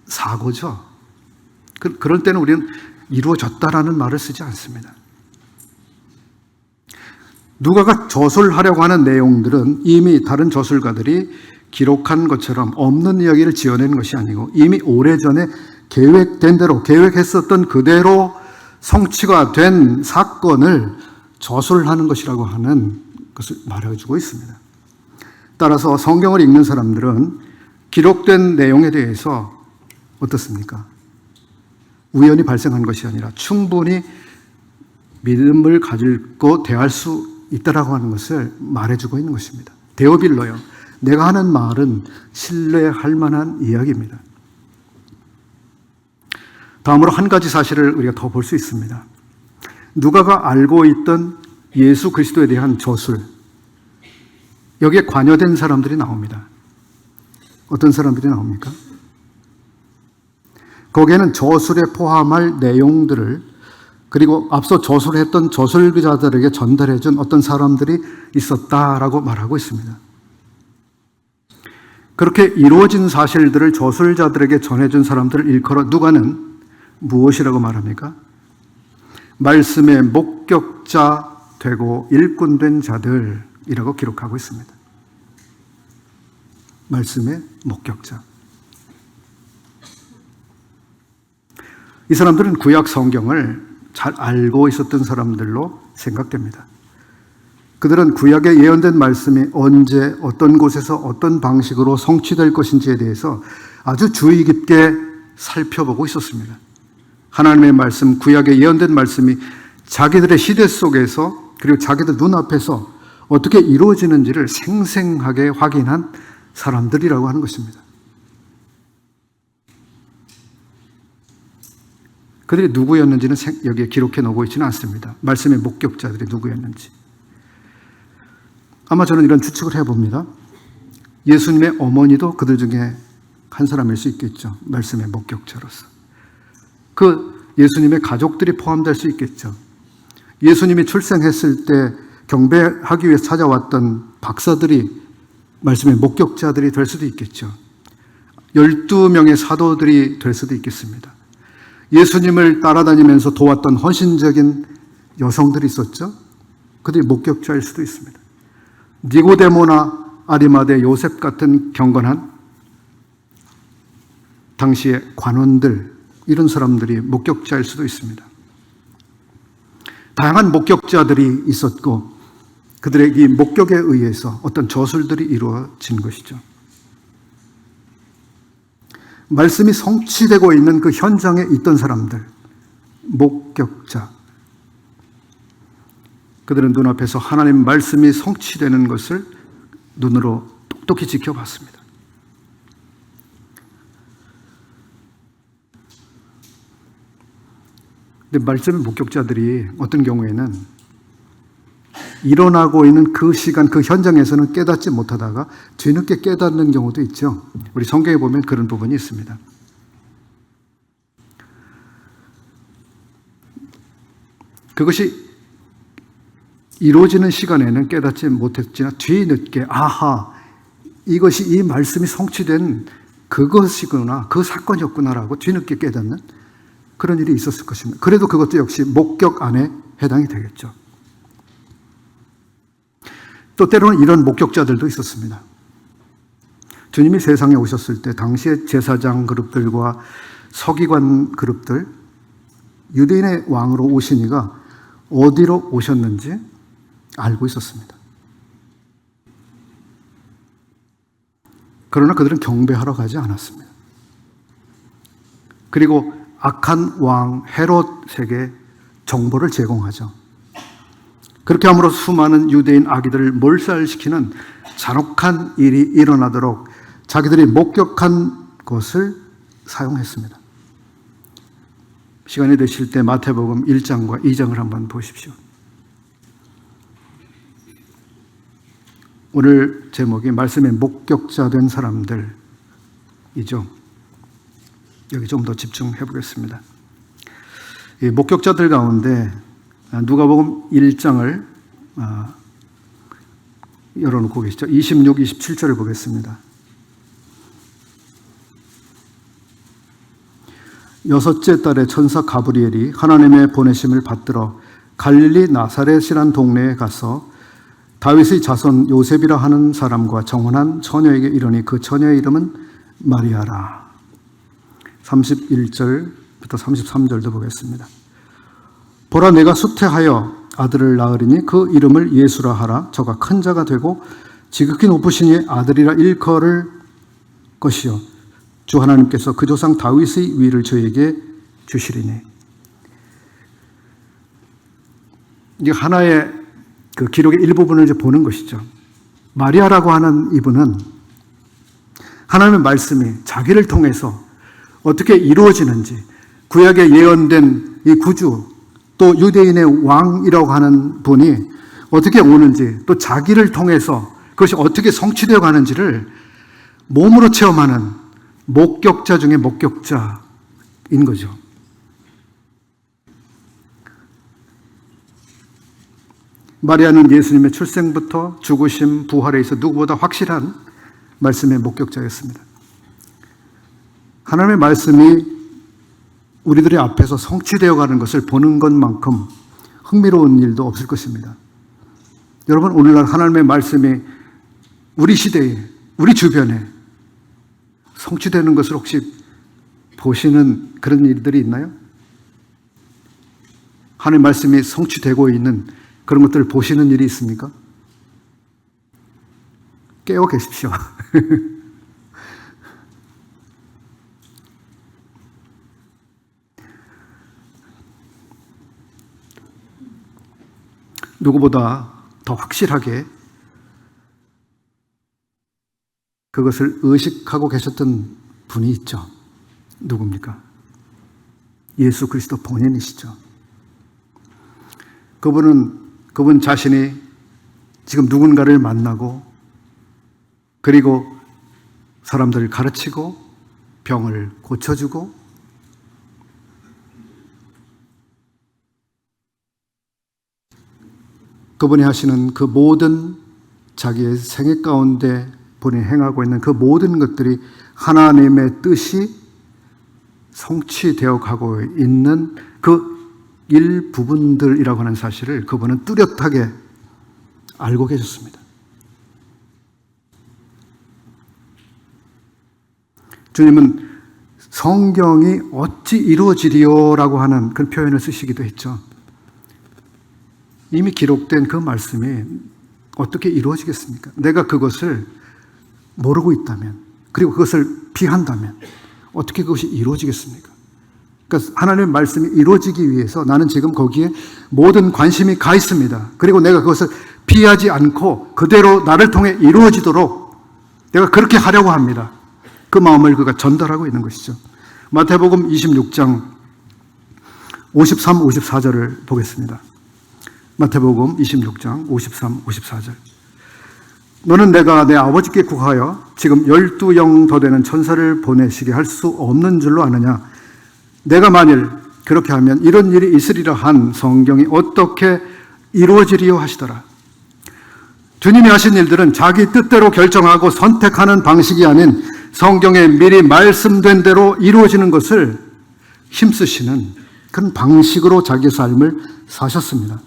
사고죠. 그럴 때는 우리는 이루어졌다라는 말을 쓰지 않습니다. 누가가 저술하려고 하는 내용들은 이미 다른 저술가들이 기록한 것처럼 없는 이야기를 지어낸 것이 아니고 이미 오래전에 계획된 대로 계획했었던 그대로 성취가 된 사건을 저술하는 것이라고 하는 것을 말해주고 있습니다. 따라서 성경을 읽는 사람들은 기록된 내용에 대해서 어떻습니까? 우연히 발생한 것이 아니라 충분히 믿음을 가지고 대할 수 있다라고 하는 것을 말해주고 있는 것입니다. 데오빌로요. 내가 하는 말은 신뢰할 만한 이야기입니다. 다음으로 한 가지 사실을 우리가 더 볼 수 있습니다. 누가가 알고 있던 예수 그리스도에 대한 저술, 여기에 관여된 사람들이 나옵니다. 어떤 사람들이 나옵니까? 거기에는 저술에 포함할 내용들을 그리고 앞서 저술했던 저술자들에게 전달해준 어떤 사람들이 있었다라고 말하고 있습니다. 그렇게 이루어진 사실들을 저술자들에게 전해준 사람들을 일컬어 누가는 무엇이라고 말합니까? 말씀의 목격자 되고 일꾼된 자들이라고 기록하고 있습니다. 말씀의 목격자. 이 사람들은 구약 성경을 잘 알고 있었던 사람들로 생각됩니다. 그들은 구약에 예언된 말씀이 언제 어떤 곳에서 어떤 방식으로 성취될 것인지에 대해서 아주 주의 깊게 살펴보고 있었습니다. 하나님의 말씀, 구약에 예언된 말씀이 자기들의 시대 속에서 그리고 자기들 눈앞에서 어떻게 이루어지는지를 생생하게 확인한 사람들이라고 하는 것입니다. 그들이 누구였는지는 여기에 기록해 놓고 있지는 않습니다. 말씀의 목격자들이 누구였는지. 아마 저는 이런 추측을 해봅니다. 예수님의 어머니도 그들 중에 한 사람일 수 있겠죠. 말씀의 목격자로서. 그 예수님의 가족들이 포함될 수 있겠죠. 예수님이 출생했을 때 경배하기 위해서 찾아왔던 박사들이 말씀의 목격자들이 될 수도 있겠죠. 12명의 사도들이 될 수도 있겠습니다. 예수님을 따라다니면서 도왔던 헌신적인 여성들이 있었죠. 그들이 목격자일 수도 있습니다. 니고데모나 아리마대 요셉 같은 경건한 당시의 관원들, 이런 사람들이 목격자일 수도 있습니다. 다양한 목격자들이 있었고 그들의 이 목격에 의해서 어떤 저술들이 이루어진 것이죠. 말씀이 성취되고 있는 그 현장에 있던 사람들, 목격자. 그들은 눈앞에서 하나님 말씀이 성취되는 것을 눈으로 똑똑히 지켜봤습니다. 근데 말씀의 목격자들이 어떤 경우에는 일어나고 있는 그 시간, 그 현장에서는 깨닫지 못하다가 뒤늦게 깨닫는 경우도 있죠. 우리 성경에 보면 그런 부분이 있습니다. 그것이 이루어지는 시간에는 깨닫지 못했지만 뒤늦게 아하, 이것이 이 말씀이 성취된 그것이구나, 그 사건이었구나라고 뒤늦게 깨닫는 그런 일이 있었을 것입니다. 그래도 그것도 역시 목격 안에 해당이 되겠죠. 또 때로는 이런 목격자들도 있었습니다. 주님이 세상에 오셨을 때 당시의 제사장 그룹들과 서기관 그룹들, 유대인의 왕으로 오신 이가 어디로 오셨는지 알고 있었습니다. 그러나 그들은 경배하러 가지 않았습니다. 그리고 악한 왕 헤롯에게 정보를 제공하죠. 그렇게 함으로 수많은 유대인 아기들을 몰살시키는 잔혹한 일이 일어나도록 자기들이 목격한 것을 사용했습니다. 시간이 되실 때 마태복음 1장과 2장을 한번 보십시오. 오늘 제목이 말씀의 목격자 된 사람들이죠. 여기 좀 더 집중해 보겠습니다. 이 목격자들 가운데 누가복음 1장을 열어놓고 계시죠. 26, 27절을 보겠습니다. 여섯째 달에 천사 가브리엘이 하나님의 보내심을 받들어 갈릴리 나사렛이란 동네에 가서 다윗의 자손 요셉이라 하는 사람과 정혼한 처녀에게 이르니 그 처녀의 이름은 마리아라. 31절부터 33절도 보겠습니다. 보라, 내가 수태하여 아들을 낳으리니 그 이름을 예수라 하라. 저가 큰 자가 되고 지극히 높으신 이의 아들이라 일컬을 것이요 주 하나님께서 그 조상 다윗의 위를 저에게 주시리니. 이게 하나의 그 기록의 일부분을 이제 보는 것이죠. 마리아라고 하는 이분은 하나님의 말씀이 자기를 통해서 어떻게 이루어지는지, 구약에 예언된 이 구주, 또 유대인의 왕이라고 하는 분이 어떻게 오는지, 또 자기를 통해서 그것이 어떻게 성취되어 가는지를 몸으로 체험하는 목격자 중에 목격자인 거죠. 마리아는 예수님의 출생부터 죽으심, 부활에 있어 누구보다 확실한 말씀의 목격자였습니다. 하나님의 말씀이 우리들의 앞에서 성취되어 가는 것을 보는 것만큼 흥미로운 일도 없을 것입니다. 여러분, 오늘날 하나님의 말씀이 우리 시대에, 우리 주변에 성취되는 것을 혹시 보시는 그런 일들이 있나요? 하나님의 말씀이 성취되고 있는 그런 것들을 보시는 일이 있습니까? 깨어 계십시오. 누구보다 더 확실하게 그것을 의식하고 계셨던 분이 있죠. 누굽니까? 예수 그리스도 본인이시죠. 그분 자신이 지금 누군가를 만나고 그리고 사람들을 가르치고 병을 고쳐주고 그분이 하시는 그 모든 자기의 생애 가운데 본인이 행하고 있는 그 모든 것들이 하나님의 뜻이 성취되어 가고 있는 그 일부분들이라고 하는 사실을 그분은 뚜렷하게 알고 계셨습니다. 주님은 성경이 어찌 이루어지리요라고 하는 그런 표현을 쓰시기도 했죠. 이미 기록된 그 말씀이 어떻게 이루어지겠습니까? 내가 그것을 모르고 있다면, 그리고 그것을 피한다면 어떻게 그것이 이루어지겠습니까? 그러니까 하나님의 말씀이 이루어지기 위해서 나는 지금 거기에 모든 관심이 가 있습니다. 그리고 내가 그것을 피하지 않고 그대로 나를 통해 이루어지도록 내가 그렇게 하려고 합니다. 그 마음을 그가 전달하고 있는 것이죠. 마태복음 26장 53, 54절을 보겠습니다. 마태복음 26장 53, 54절. 너는 내가 내 아버지께 구하여 지금 12영 더 되는 천사를 보내시게 할 수 없는 줄로 아느냐? 내가 만일 그렇게 하면 이런 일이 있으리라 한 성경이 어떻게 이루어지리요 하시더라. 주님이 하신 일들은 자기 뜻대로 결정하고 선택하는 방식이 아닌 성경에 미리 말씀된 대로 이루어지는 것을 힘쓰시는 그런 방식으로 자기 삶을 사셨습니다.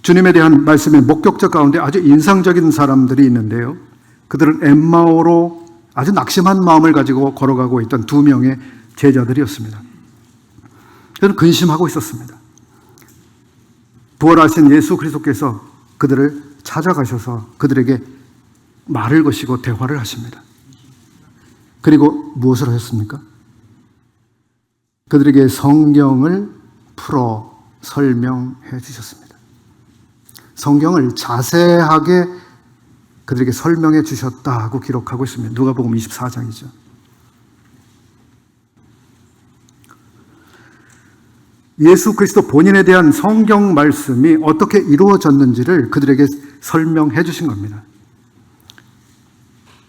주님에 대한 말씀의 목격자 가운데 아주 인상적인 사람들이 있는데요. 그들은 엠마오로 아주 낙심한 마음을 가지고 걸어가고 있던 두 명의 제자들이었습니다. 저는 근심하고 있었습니다. 부활하신 예수 그리스도께서 그들을 찾아가셔서 그들에게 말을 거시고 대화를 하십니다. 그리고 무엇을 하셨습니까? 그들에게 성경을 풀어 설명해 주셨습니다. 성경을 자세하게 그들에게 설명해 주셨다고 기록하고 있습니다. 누가복음 24장이죠. 예수 그리스도 본인에 대한 성경 말씀이 어떻게 이루어졌는지를 그들에게 설명해 주신 겁니다.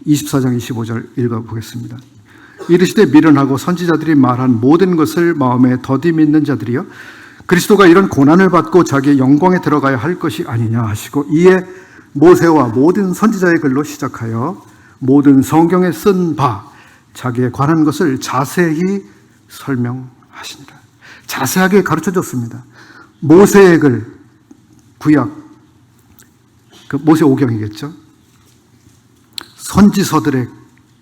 24장 25절 읽어보겠습니다. 이르시되 미련하고 선지자들이 말한 모든 것을 마음에 더디 믿는 자들이여 그리스도가 이런 고난을 받고 자기의 영광에 들어가야 할 것이 아니냐 하시고 이에 모세와 모든 선지자의 글로 시작하여 모든 성경에 쓴 바 자기에 관한 것을 자세히 설명하시니라. 자세하게 가르쳐줬습니다. 모세의 글, 구약, 그 모세 오경이겠죠. 선지서들의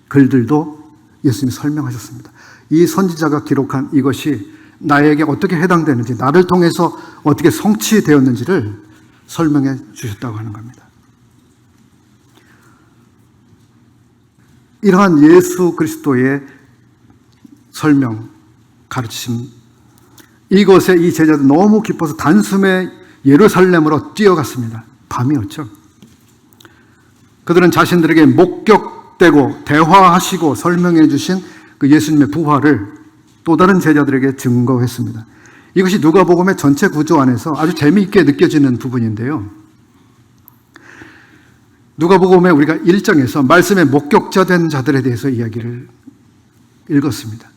글들도 예수님이 설명하셨습니다. 이 선지자가 기록한 이것이 나에게 어떻게 해당되는지, 나를 통해서 어떻게 성취되었는지를 설명해 주셨다고 하는 겁니다. 이러한 예수 그리스도의 설명, 가르치심, 이것에 이 제자들 너무 기뻐서 단숨에 예루살렘으로 뛰어갔습니다. 밤이었죠. 그들은 자신들에게 목격되고 대화하시고 설명해 주신 그 예수님의 부활을 또 다른 제자들에게 증거했습니다. 이것이 누가복음의 전체 구조 안에서 아주 재미있게 느껴지는 부분인데요. 누가복음에 우리가 1장에서 말씀의 목격자 된 자들에 대해서 이야기를 읽었습니다.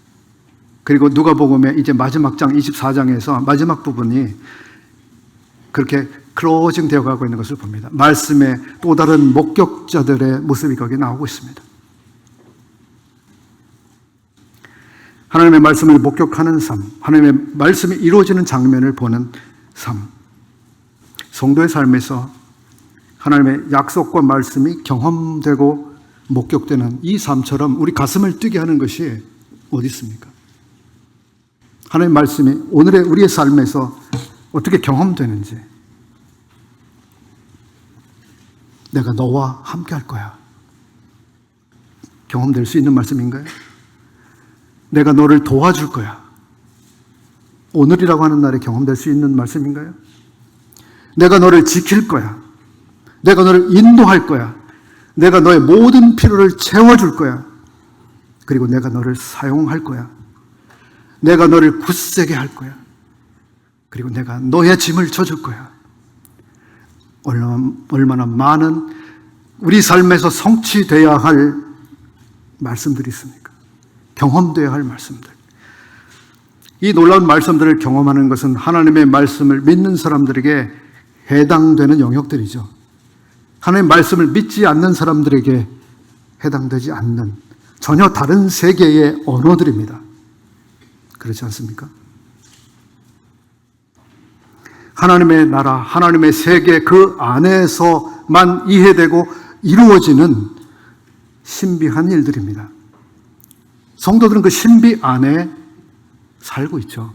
그리고 누가복음의 이제 마지막 장 24장에서 마지막 부분이 그렇게 클로징 되어 가고 있는 것을 봅니다. 말씀의 또 다른 목격자들의 모습이 거기에 나오고 있습니다. 하나님의 말씀을 목격하는 삶, 하나님의 말씀이 이루어지는 장면을 보는 삶. 성도의 삶에서 하나님의 약속과 말씀이 경험되고 목격되는 이 삶처럼 우리 가슴을 뛰게 하는 것이 어디 있습니까? 하나님의 말씀이 오늘의 우리의 삶에서 어떻게 경험되는지. 내가 너와 함께 할 거야. 경험될 수 있는 말씀인가요? 내가 너를 도와줄 거야. 오늘이라고 하는 날에 경험될 수 있는 말씀인가요? 내가 너를 지킬 거야. 내가 너를 인도할 거야. 내가 너의 모든 필요를 채워줄 거야. 그리고 내가 너를 사용할 거야. 내가 너를 굳세게 할 거야. 그리고 내가 너의 짐을 져줄 거야. 얼마나 많은 우리 삶에서 성취되어야 할 말씀들이 있습니까? 경험되어야 할 말씀들. 이 놀라운 말씀들을 경험하는 것은 하나님의 말씀을 믿는 사람들에게 해당되는 영역들이죠. 하나님의 말씀을 믿지 않는 사람들에게 해당되지 않는 전혀 다른 세계의 언어들입니다. 그렇지 않습니까? 하나님의 나라, 하나님의 세계 그 안에서만 이해되고 이루어지는 신비한 일들입니다. 성도들은 그 신비 안에 살고 있죠.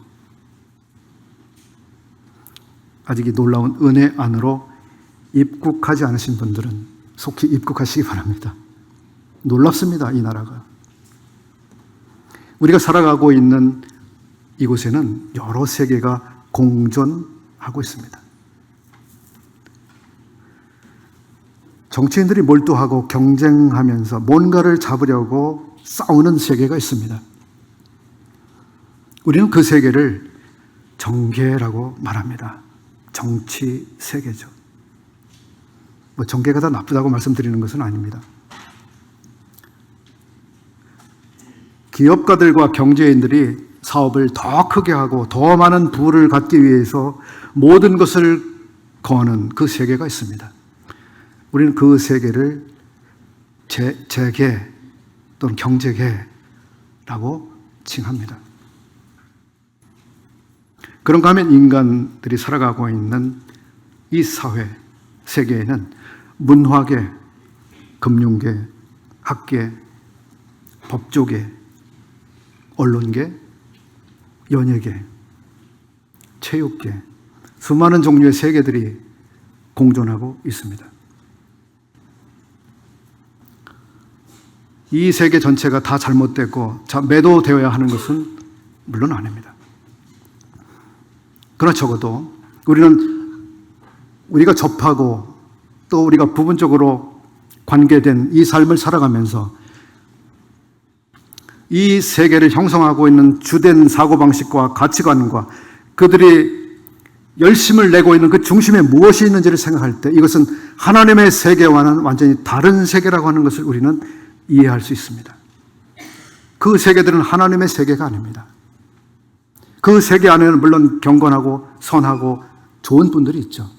아직 이 놀라운 은혜 안으로 입국하지 않으신 분들은 속히 입국하시기 바랍니다. 놀랍습니다, 이 나라가. 우리가 살아가고 있는 이곳에는 여러 세계가 공존하고 있습니다. 정치인들이 몰두하고 경쟁하면서 뭔가를 잡으려고 싸우는 세계가 있습니다. 우리는 그 세계를 정계라고 말합니다. 정치 세계죠. 정계가 다 나쁘다고 말씀드리는 것은 아닙니다. 기업가들과 경제인들이 사업을 더 크게 하고 더 많은 부를 갖기 위해서 모든 것을 거는 그 세계가 있습니다. 우리는 그 세계를 재계 또는 경제계라고 칭합니다. 그런가 하면 인간들이 살아가고 있는 이 사회, 세계에는 문화계, 금융계, 학계, 법조계, 언론계, 연예계, 체육계, 수많은 종류의 세계들이 공존하고 있습니다. 이 세계 전체가 다 잘못되고 매도되어야 하는 것은 물론 아닙니다. 그러나 적어도 우리가 접하고 또 우리가 부분적으로 관계된 이 삶을 살아가면서 이 세계를 형성하고 있는 주된 사고방식과 가치관과 그들이 열심을 내고 있는 그 중심에 무엇이 있는지를 생각할 때 이것은 하나님의 세계와는 완전히 다른 세계라고 하는 것을 우리는 이해할 수 있습니다. 그 세계들은 하나님의 세계가 아닙니다. 그 세계 안에는 물론 경건하고 선하고 좋은 분들이 있죠.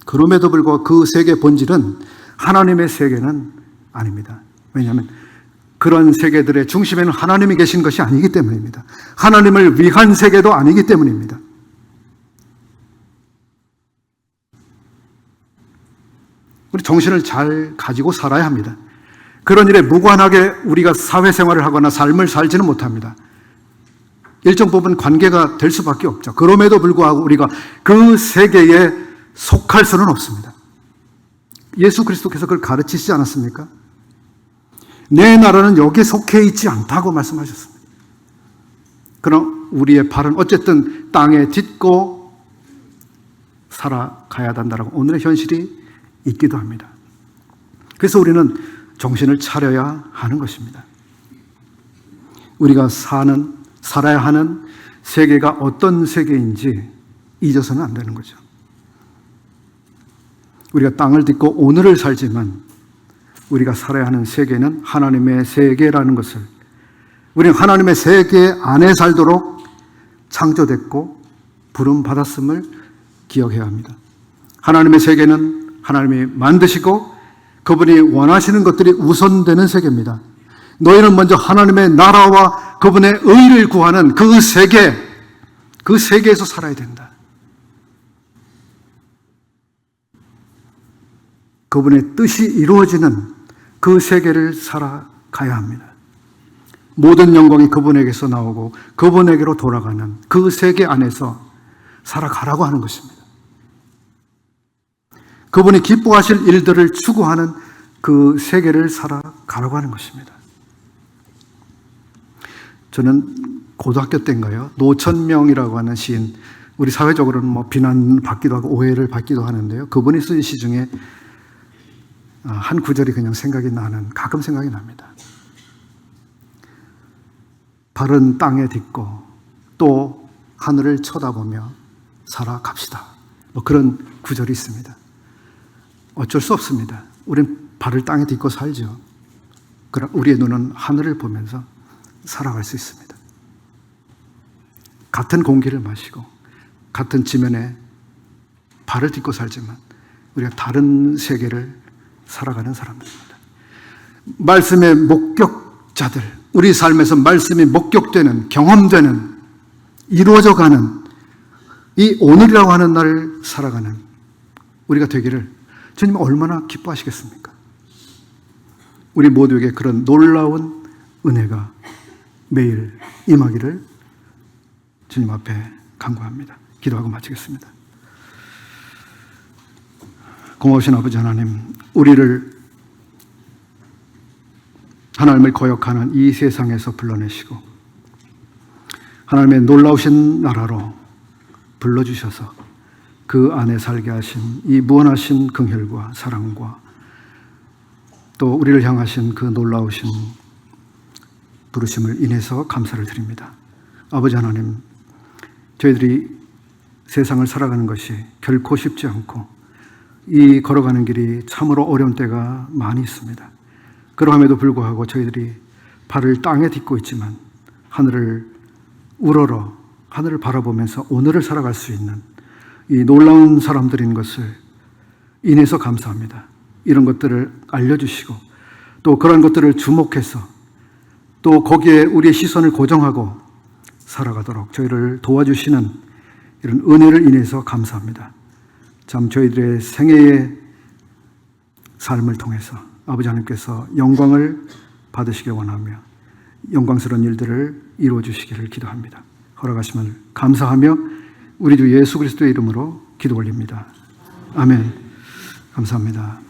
그럼에도 불구하고 그 세계 본질은 하나님의 세계는 아닙니다. 왜냐하면 그런 세계들의 중심에는 하나님이 계신 것이 아니기 때문입니다. 하나님을 위한 세계도 아니기 때문입니다. 우리 정신을 잘 가지고 살아야 합니다. 그런 일에 무관하게 우리가 사회생활을 하거나 삶을 살지는 못합니다. 일정 부분 관계가 될 수밖에 없죠. 그럼에도 불구하고 우리가 그 세계에 속할 수는 없습니다. 예수 그리스도께서 그걸 가르치시지 않았습니까? 내 나라는 여기에 속해 있지 않다고 말씀하셨습니다. 그럼 우리의 발은 어쨌든 땅에 딛고 살아가야 한다라고 오늘의 현실이 있기도 합니다. 그래서 우리는 정신을 차려야 하는 것입니다. 우리가 살아야 하는 세계가 어떤 세계인지 잊어서는 안 되는 거죠. 우리가 땅을 딛고 오늘을 살지만 우리가 살아야 하는 세계는 하나님의 세계라는 것을, 우리는 하나님의 세계 안에 살도록 창조됐고 부름받았음을 기억해야 합니다. 하나님의 세계는 하나님이 만드시고 그분이 원하시는 것들이 우선되는 세계입니다. 너희는 먼저 하나님의 나라와 그분의 의를 구하는 그 세계에서 살아야 된다. 그분의 뜻이 이루어지는 그 세계를 살아가야 합니다. 모든 영광이 그분에게서 나오고 그분에게로 돌아가는 그 세계 안에서 살아가라고 하는 것입니다. 그분이 기뻐하실 일들을 추구하는 그 세계를 살아가라고 하는 것입니다. 저는 고등학교 때인가요? 노천명이라고 하는 시인, 우리 사회적으로는 뭐 비난받기도 하고 오해를 받기도 하는데요. 그분이 쓴 시 중에 한 구절이 그냥 가끔 생각이 납니다. 발은 땅에 딛고 또 하늘을 쳐다보며 살아갑시다. 뭐 그런 구절이 있습니다. 어쩔 수 없습니다. 우린 발을 땅에 딛고 살죠. 그러나 우리의 눈은 하늘을 보면서 살아갈 수 있습니다. 같은 공기를 마시고 같은 지면에 발을 딛고 살지만 우리가 다른 세계를 살아가는 사람들입니다. 말씀의 목격자들, 우리 삶에서 말씀이 목격되는, 경험되는, 이루어져가는 이 오늘이라고 하는 날을 살아가는 우리가 되기를 주님 얼마나 기뻐하시겠습니까? 우리 모두에게 그런 놀라운 은혜가 매일 임하기를 주님 앞에 간구합니다. 기도하고 마치겠습니다. 고마우신 아버지 하나님, 우리를 하나님을 거역하는 이 세상에서 불러내시고 하나님의 놀라우신 나라로 불러주셔서 그 안에 살게 하신 이 무한하신 긍휼과 사랑과 또 우리를 향하신 그 놀라우신 부르심을 인해서 감사를 드립니다. 아버지 하나님, 저희들이 세상을 살아가는 것이 결코 쉽지 않고 이 걸어가는 길이 참으로 어려운 때가 많이 있습니다. 그러함에도 불구하고 저희들이 발을 땅에 딛고 있지만 하늘을 우러러 하늘을 바라보면서 오늘을 살아갈 수 있는 이 놀라운 사람들인 것을 인해서 감사합니다. 이런 것들을 알려주시고 또 그런 것들을 주목해서 또 거기에 우리의 시선을 고정하고 살아가도록 저희를 도와주시는 이런 은혜를 인해서 감사합니다. 참 저희들의 생애의 삶을 통해서 아버지 하나님께서 영광을 받으시길 원하며 영광스러운 일들을 이루어 주시기를 기도합니다. 허락하심을 감사하며 우리 주 예수 그리스도의 이름으로 기도 올립니다. 아멘. 감사합니다.